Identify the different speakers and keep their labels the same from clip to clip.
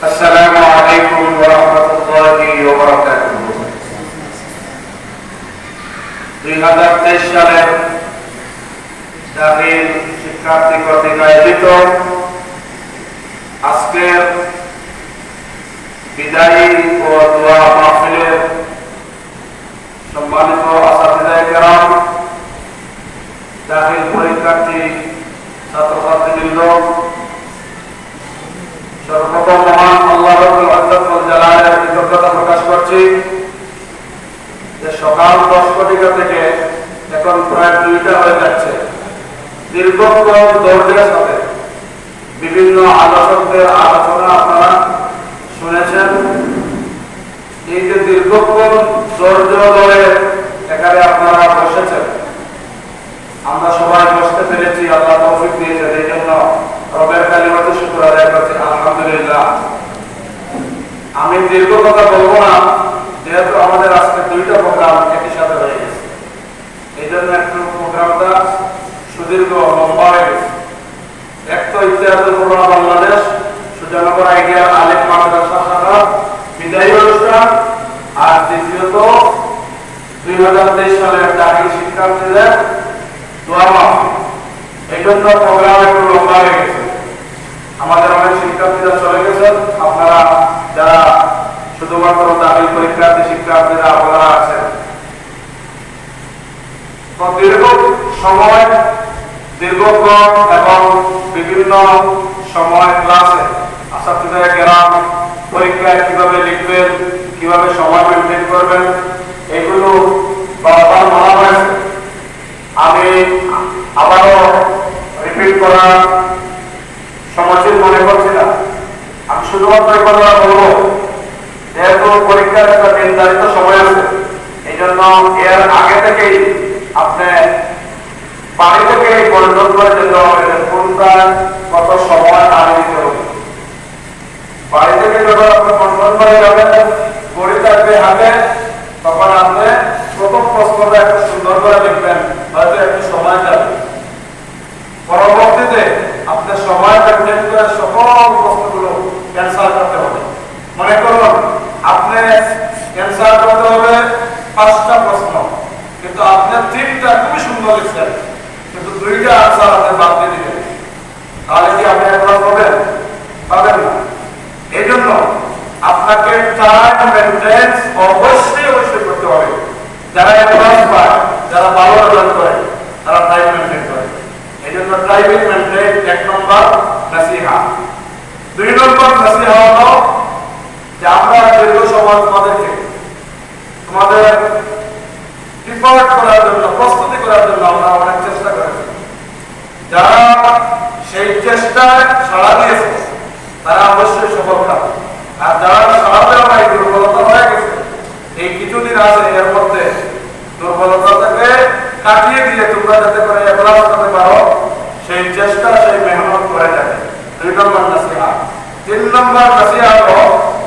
Speaker 1: আসসালামু আলাইকুম ওয়া রাহমাতুল্লাহি ওয়া বারাকাতুহু। 2023 সালের দাখিল শিক্ষার্থী কর্তৃক আয়োজিত আজকের বিদায়ী ও দোয়া মাহফিলের সম্মানিত আসাতিজায়ে কেরাম, দাখিল পরীক্ষার্থী ছাত্রছাত্রীবৃন্দ, সর্বপ্রথম মহান আল্লাহ রাব্বুল ইজ্জত ওয়াল জালালের কৃতজ্ঞতা প্রকাশ করছি যে সকাল 10 ঘটিকা থেকে এখন প্রায় 2টা হয়ে যাচ্ছে। দীর্ঘক্ষণ ধৈর্যের সাথে বিভিন্ন আলোচকদের আলোচনা আপনারা শুনেছেন। এই যে দীর্ঘক্ষণ ধৈর্য ধরে এখানে আপনারা বসেছেন, আমরা সবাই বসতে পেরেছি, আল্লাহ তৌফিক দিয়েছেন, এই জন্য রবের কালিমাতে শুকর আদায় করছি, আলহামদুলিল্লাহ। আমি দীর্ঘ কথা বলবো না, যেহেতু আমাদের আজকে 2টা প্রোগ্রাম একই সাথে হয়ে গেছে, এই জন্য একটু প্রোগ্রামটা সুদীর্ঘ লম্বা হয়ে গেছে। এক তো ইতিহাসের পুরোনো বাংলাদেশ সুজানগর আইডিয়াল আলেম মাদ্রাসা শাখা বিদায়ী অনুষ্ঠান, আর দ্বিতীয়ত 2023 সালের দাখিল শিক্ষার্থীদের দোয়া মাহফিল। এই জন্য প্রোগ্রাম একটু লম্বা হয়ে গেছে। আমাদের অনেক শিক্ষার্থীরা চলে গেছেন, আপনারা যারা শুধুমাত্র দাখিল পরীক্ষার্থী শিক্ষার্থীরা আপনারা আছেন। তো দীর্ঘ সময় দীর্ঘক্ষণ এবং বিভিন্ন সময় ক্লাসে আসাতিজায়ে কেরাম পরীক্ষায় কিভাবে লিখবেন, কিভাবে সময় মেনটেন করবেন, এগুলো বারবার বলা হয়েছে। আমি আবারও রিপিট করা সমীচীন মনে করছি না। আমি শুধুমাত্র এই কথা বলবো, যেহেতু পরীক্ষার একটা নির্ধারিত সময় আছে, এই জন্য এর আগে থেকেই আপনি বাড়ি থেকে পরিণত করে যেতে হবে কোনটা কত সময় আগে দিতে হবে। বাড়ি থেকে যখন আপনি কন্ট্রোল করে যাবেন, ঘড়ি থাকবে হাতে, তখন আপনি প্রথম প্রশ্নটা একটু সুন্দর করে লিখবেন, হয়তো একটু সময় যাবে। পরবর্তীতে আপনার সময় মেনটেন করে সকল প্রশ্নগুলো ক্যান্সার করতে হবে। মনে করুন আপনি ক্যান্সার করতে হবে 5টা প্রশ্ন, কিন্তু আপনার 3টা খুবই সুন্দর লিখছেন, কিন্তু 2টা আনসার আপনি বাদ দিয়ে দিবেন, তাহলে কি আপনি একবার পাবেন না। এই জন্য আপনাকে টাইম মেনটেন্স অবশ্যই করতে হবে। যারা অ্যাডভান্স পায়, যারা ভালো রেজাল্ট করে, তারা টাইম মেনটেন করে। এই জন্য টাইমিং মেনটেন 1 নম্বর নসিহা। 2 নম্বর নসিহা হলো যে আমরা দীর্ঘ সময় তোমাদের প্রিপেয়ার করার জন্য, প্রস্তুতি করার জন্য আমরা অনেক চেষ্টা করেছি। যারা সেই চেষ্টায় সাড়া দিয়েছে তারা অবশ্যই সফল হবে, আর যারা সাড়া দেওয়া নাই, দুর্বলতা হয়ে গেছে, এই কিছুদিন আছে, এর মধ্যে দুর্বলতা থেকে কাটিয়ে দিয়ে তোমরা যাতে করে এখলাস করতে পারো, সেই চেষ্টা, সেই মেহনত করে যাবে। 2 নম্বর নসিহা। 3 নম্বর নসিহা হলো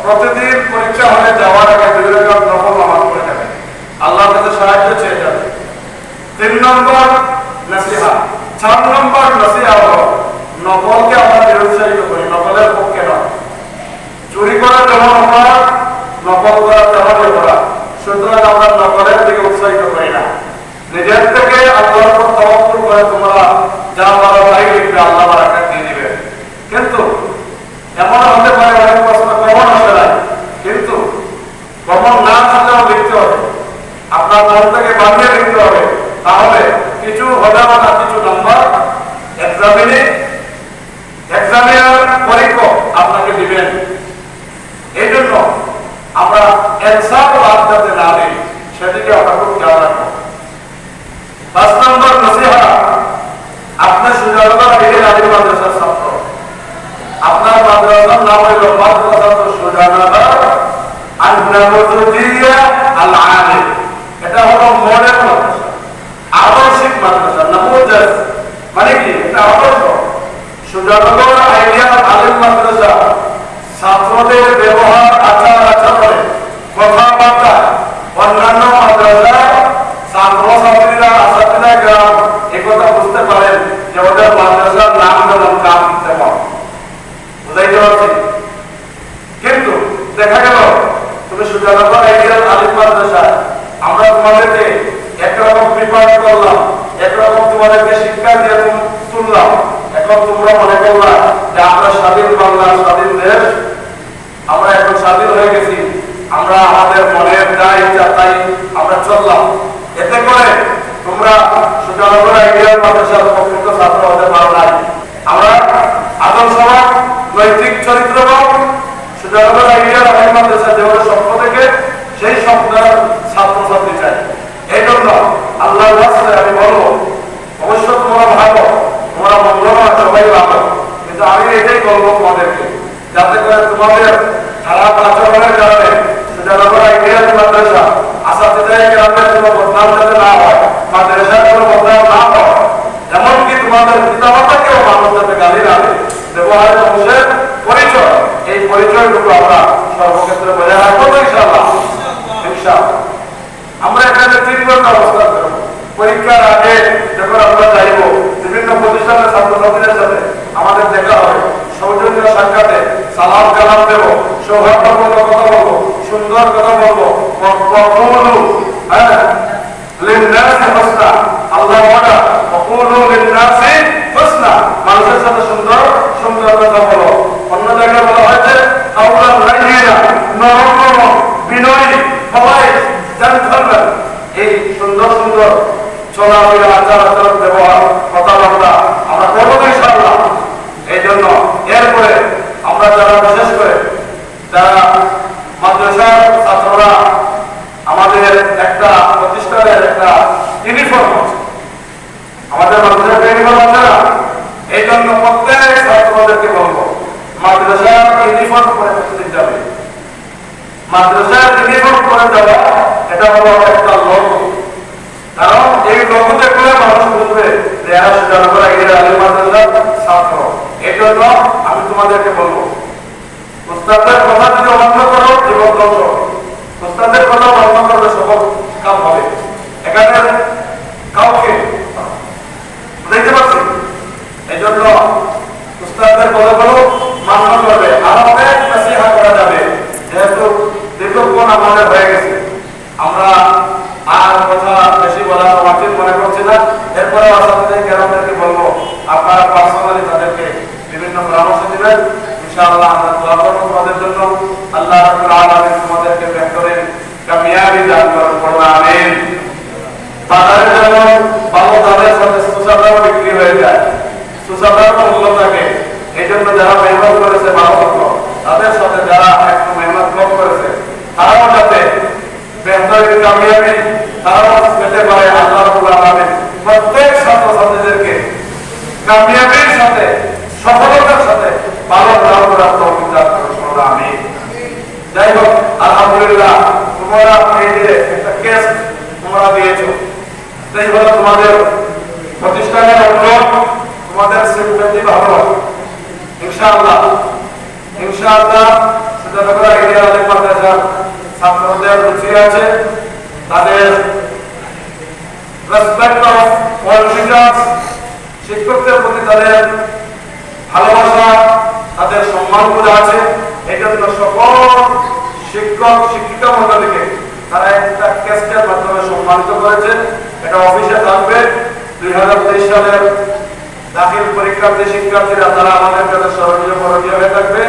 Speaker 1: প্রতিদিন পরীক্ষা হলে যাওয়ার আগে 2 রাকাত নফল নামাজ পড়ে যাবে, আল্লাহর কাছে সাহায্য চেয়ে যাবে। 3 নম্বর নসিহা। 4 নম্বর নসিহা হলো নফলকে আমরা নিরুৎসাহিত করি, নফলের পক্ষে নয়। চুরি করা যেমন অপরাধ, নফল করা তেমন অপরাধ, সুতরাং আমরা নফলের দিকে উৎসাহিত করি না। নিজের থেকে আল্লাহর উপর তাওয়াক্কুল করে তোমরা যা পারো তাই লিখবে, আল্লাহ বারাকাত দিয়ে দিবে। কিন্তু এমন হতে পারে অনেক প্রশ্ন কমন আসে নাই, কিন্তু কমন না থাকলেও লিখতে হবে, আপনার মন থেকে বানিয়ে লিখতে হবে, তাহলে কিছু হবে না, কিছু নাম্বার এক্সামিনার পরীক্ষক আপনাকে দিবেন। এই জন্য আমরা অ্যান্সার বাদ যাতে না দিই, সেদিকে আমরা খুব খেয়াল রাখবো। 5 নম্বর নসিহা। আপনার সুজানগর আইডিয়াল আলেম মাদ্রাসার ছাত্র, আপনার মাদ্রাসার নাম হইল মাদ্রাসাতুল সুজানগর আন-নামুযজিয়া আল-আলিম। এটা হলো মডেল মাদ্রাসা, আদর্শিক মাদ্রাসা। নামুযজ মানে কি? এটা আদর্শ। সুজানগর আইডিয়াল আলেম মাদ্রাসা ছাত্রদের ব্যবহার, আচার আচরণে, কথাবার্তা অন্যান্য মাদ্রাসা ছাত্রছাত্রীরা, আসাতিজায়ে কেরাম একথা বুঝতে পারেন যে ওদের মাদ্রাসার নাম যেমন, কাম তেমন। বুঝাইতে পারছি? সুজানগর আইডিয়াল আলিম মাদ্রাসায় আমরা তোমাদেরকে একরকম প্রিপেয়ার করলাম, একরকম তোমাদেরকে শিক্ষা দিয়ে তুললাম। এখন তোমরা মনে করলা যে আমরা স্বাধীন বাংলা, স্বাধীন দেশ, আমরা এখন স্বাধীন হয়ে গেছি, আমরা আমাদের মনের যা ইচ্ছা তাই আমরা চললাম। এতে করে তোমরা সুজানগর আইডিয়াল মাদ্রাসার প্রকৃত ছাত্র হতে পারো নাই। আমরা আদর্শবান, নৈতিক চরিত্রবান সুজানগর আইডিয়াল আলিম মাদ্রাসা যেভাবে স্বপ্ন থেকে সেই স্বপ্নের ছাত্রছাত্রী চাই। এই জন্য আল্লাহর রাস্তায় আমি বলবো, অবশ্য তোমরা ভালো, তোমরা মঙ্গলবার সবাই ভালো, কিন্তু আমি এটাই বলবো তোমাদেরকে, যাতে করে তোমাদের খারাপ আচরণের কারণে সুজানগর আইডিয়াল মাদ্রাসা আসাতিদায়ে কেরামের কোনো বদনাম যাতে না হয়, মাদ্রাসার কোনো বদনাম না হয়, এমনকি তোমাদের পিতামাতাকেও মানুষ যাতে গালি না দেয়। ব্যবহারের অংশের পরিচয়, এই পরিচয়টুকু আমরা সর্বক্ষেত্রে বজায় রাখবো ইনশাআল্লাহ। ইনশাআল্লাহ আমরা এখানে 3 ঘন্টা অবস্থান করবো। পরীক্ষার আগে যখন আমরা যাইব বিভিন্ন প্রতিষ্ঠানের ছাত্রছাত্রীদের সাথে আমাদের দেখা হবে, সৌজন্য সাক্ষাতে সালাম কালাম দেবো, সৌহার্দ্যপূর্ণ কথা বলবো, সুন্দর কথা বলবো। আল্লাহ মানুষের সাথে সুন্দর সুন্দর কথা বলো। অন্য জায়গায় বলা হয়েছে বিনয়ী সবাই জানতেন। এই সুন্দর সুন্দর চলাফেরা, আচার আচরণ, ব্যবহার, কথাবার্তা আমরা করবো ইনশাআল্লাহ। এই জন্য এরপরে আমরা যারা বিশেষ করে যারা মাদ্রাসার ছাত্ররা, আমাদের একটা প্রতিষ্ঠানের একটা ইউনিফর্ম আছে, আমাদের মাদ্রাসার ইউনিফর্ম আছে না, এই জন্য প্রত্যেক ছাত্রদেরকে বলবো মাদ্রাসার ইউনিফর্ম পরে প্রতিদিন যাবে। মাদ্রাসার ইউনিফর্ম পরে যাওয়া এটা হলো একটা লক্ষ্য, কারণ এই লক্ষ্য দেখলে মানুষ বুঝবে যে এরা সুজানগর আইডিয়াল আলিম মাদ্রাসার ছাত্র। এই জন্য আমি তোমাদেরকে বলবো, উস্তাদের কথা যদি অমান্য করো জীবন ধ্বংস, উস্তাদের কথা অমান্য করলে সকল কাম হবে। এখানে কাউকে দেখতে পাচ্ছি, এই জন্য উস্তাদের কথাগুলো মান্য করবে, আর অনেক নসিহত করা যাবে। যেহেতু দীর্ঘক্ষণ আমাদের হয়ে গেছে, আমরা আর কথা বেশি বলা উচিত মনে করছি না। এরপরে আসামিদের কেরামদেরকে বলবো আপনারা পার্সোনালি তাদেরকে বিভিন্ন পরামর্শ দিবেন। ইনশাআল্লাহ আমরা দোয়া করব তোমাদের জন্য। আল্লাহ রাব্বুল আলামিন তোমাদেরকে বেহতরিন কামিয়াবি দান করুন, পড়ুন আমিন। বাজারে যেমন ভালো দামের সাথে সুসাদাও বিক্রি হয়ে যায়, সুসাদার মূল্য থাকে, এই জন্য যারা মেহনত করেছে ভালো মতো, তাদের সাথে যারা একটু মেহনত কম করেছে তারাও যাতে বেহতরিন কামিয়াবি তারাও পেতে পারে। আল্লাহ রাব্বুল আলামিন প্রত্যেক ছাত্রছাত্রীদেরকে কামিয়াবির সাথে, সফলতার সাথে ভালো দান করার তৌফিক দান করুন, আমিন। যাই হোক, আলহামদুলিল্লাহ তোমরা এই যে একটা কেস তোমরা দিয়েছো, সেই হলো তোমাদের প্রতিষ্ঠানের উন্নয়ন, তোমাদের সিম্পথি ভালো। ইনশাআল্লাহ ইনশাআল্লাহ সুজানগর আইডিয়াল আলিম মাদ্রাসার ছাত্রদের রুচি আছে, তাদের রেসপেক্ট অফ অল টিচার্স, শিক্ষকদের প্রতি তাদের ভালোবাসা, তাদের সম্মান বোঝা আছে। এই জন্য সকল শিক্ষক শিক্ষিকা মণ্ডলীকে তারা একটা ক্যাস্টের মাধ্যমে সম্মানিত করেছে। এটা অফিসে থাকবে। 2023 সালের দাখিল পরীক্ষার যে শিক্ষার্থীরা তারা আমাদের কাছে স্মরণীয় করণীয় হয়ে থাকবে।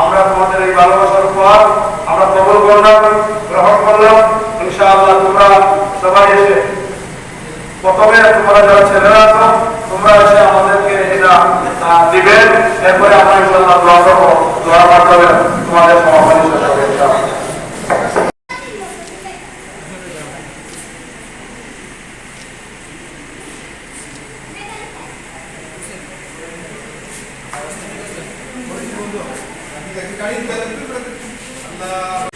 Speaker 1: আমরা তোমাদের এই ভালোবাসার উপহার আমরা কবুল করলাম, গ্রহণ করলাম। ইনশাআল্লাহ তোমরা সবাই এসে, প্রথমে তোমরা যারা ছেলেরা আছো তোমরা এসে আমাদেরকে এটা দিবেন, এরপরে আমরা ইনশাআল্লাহ দোয়া করবো, দোয়ার মাধ্যমে তোমাদের সমাপনী শেষ হবে ইনশাআল্লাহ।
Speaker 2: Allah